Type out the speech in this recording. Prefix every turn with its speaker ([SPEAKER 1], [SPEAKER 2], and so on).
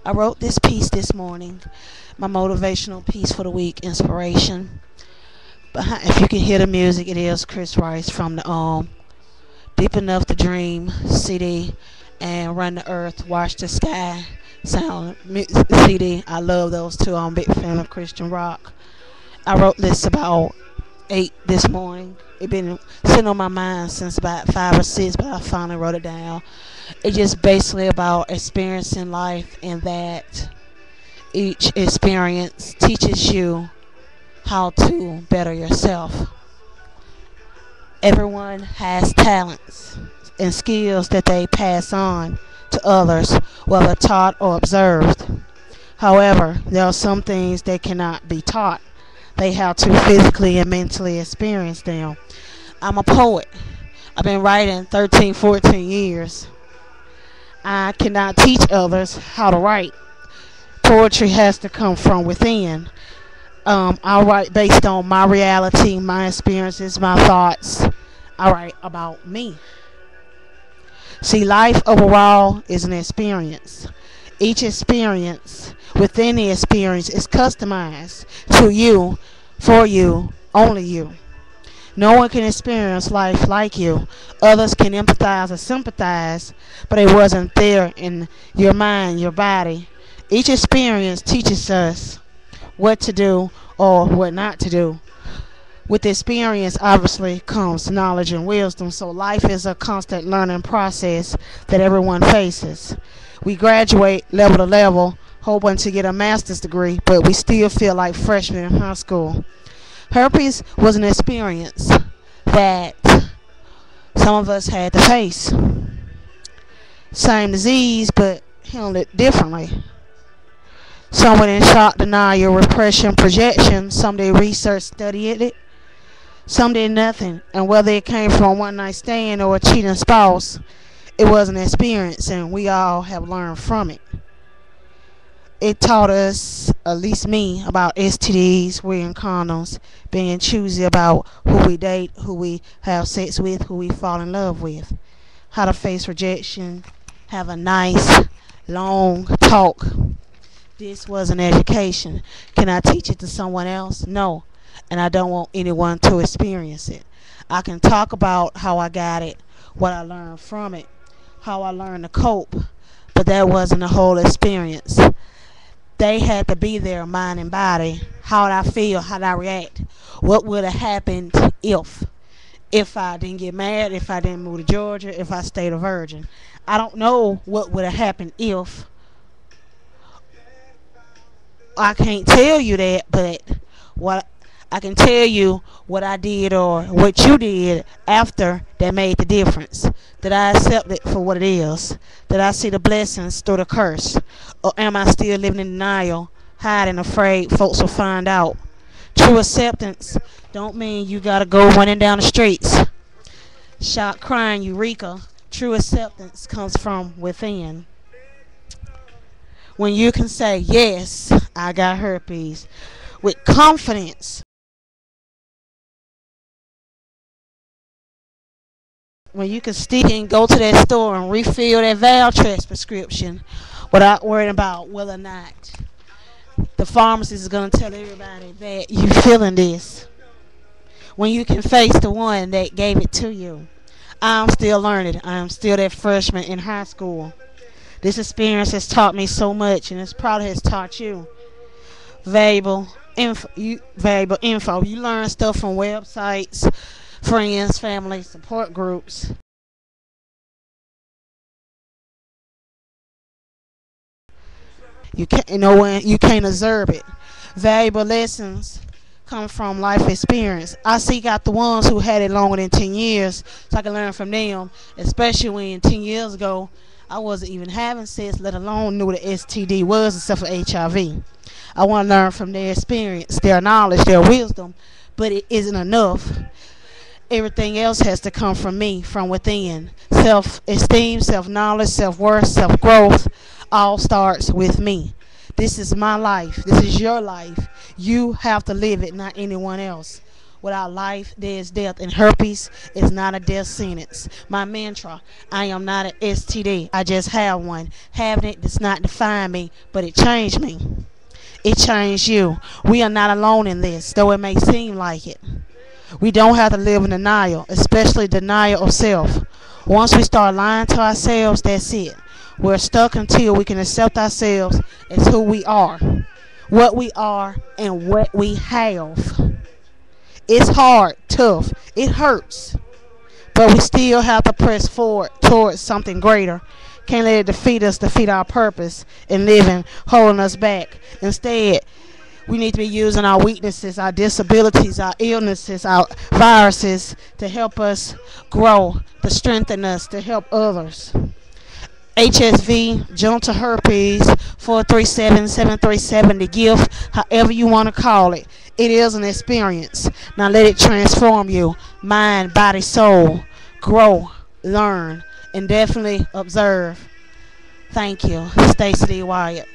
[SPEAKER 1] I wrote this piece this morning, my motivational piece for the week, inspiration. If you can hear the music, it is Chris Rice from the Deep Enough to Dream CD and Run the Earth, Watch the Sky CD. I love those two. I'm a big fan of Christian rock. I wrote this about 8 this morning. It been sitting on my mind since about 5 or 6, but I finally wrote it down. It's just basically about experiencing life, and that each experience teaches you how to better yourself. Everyone has talents and skills that they pass on to others, whether taught or observed. However, there are some things that cannot be taught. They have to physically and mentally experience them. I'm a poet. I've been writing 13, 14 years. I cannot teach others how to write. Poetry has to come from within. I write based on my reality, my experiences, my thoughts. I write about me. See, life overall is an experience. Each experience within the experience is customized to you, for you, only you. No one can experience life like you. Others can empathize or sympathize, but it wasn't there in your mind, your body. Each experience teaches us what to do or what not to do. With experience, obviously, comes knowledge and wisdom. So life is a constant learning process that everyone faces. We graduate level to level, hoping to get a master's degree, but we still feel like freshmen in high school. Herpes was an experience that some of us had to face. Same disease, but handled it differently. Some went in shock, denial, repression, projection. Some did research, studied it. Some did nothing. And whether it came from a one night stand or a cheating spouse, it was an experience, and we all have learned from it. It taught us, at least me, about STDs, wearing condoms, being choosy about who we date, who we have sex with, who we fall in love with, how to face rejection, have a nice, long talk. This was an education. Can I teach it to someone else? No. And I don't want anyone to experience it. I can talk about how I got it, what I learned from it, how I learned to cope, but that wasn't the whole experience. They had to be there, mind and body. How did I feel? How did I react? What would have happened if I didn't get married, if I didn't move to Georgia, if I stayed a virgin? I don't know what would have happened if. I can't tell you that, but what I can tell you what I did or what you did after that made the difference. Did I accept it for what it is? Did I see the blessings through the curse? Or am I still living in denial, hiding, afraid folks will find out? True acceptance don't mean you gotta go running down the streets, shout, crying, eureka. True acceptance comes from within. When you can say, yes, I got herpes, with confidence. When you can stick and go to that store and refill that Valtrex prescription without worrying about whether or not the pharmacist is going to tell everybody that you feeling this. When you can face the one that gave it to you. I'm still learning. I'm still that freshman in high school. This experience has taught me so much, and it probably has taught you valuable info. You learn stuff from websites, friends, family, support groups. You can't know when you can't observe it. Valuable lessons come from life experience. I seek out the ones who had it longer than 10 years so I can learn from them, especially when 10 years ago I wasn't even having sex, let alone knew what an STD was except for HIV. I want to learn from their experience, their knowledge, their wisdom, but it isn't enough. Everything else has to come from me, from within. Self-esteem, self-knowledge, self-worth, self-growth all starts with me. This is my life. This is your life. You have to live it, not anyone else. Without life, there is death, and herpes is not a death sentence. My mantra: I am not an STD. I just have one. Having it does not define me, but it changed me. It changed you. We are not alone in this, though it may seem like it. We don't have to live in denial, especially denial of self. Once we start lying to ourselves, that's it. We're stuck until we can accept ourselves as who we are, what we are, and what we have. It's hard, tough, it hurts, but we still have to press forward towards something greater. Can't let it defeat us, defeat our purpose in living, holding us back. Instead, we need to be using our weaknesses, our disabilities, our illnesses, our viruses to help us grow, to strengthen us, to help others. HSV, genital herpes, 437-737, the gift, however you want to call it. It is an experience. Now let it transform you, mind, body, soul. Grow, learn, and definitely observe. Thank you. Stacie Wyatt.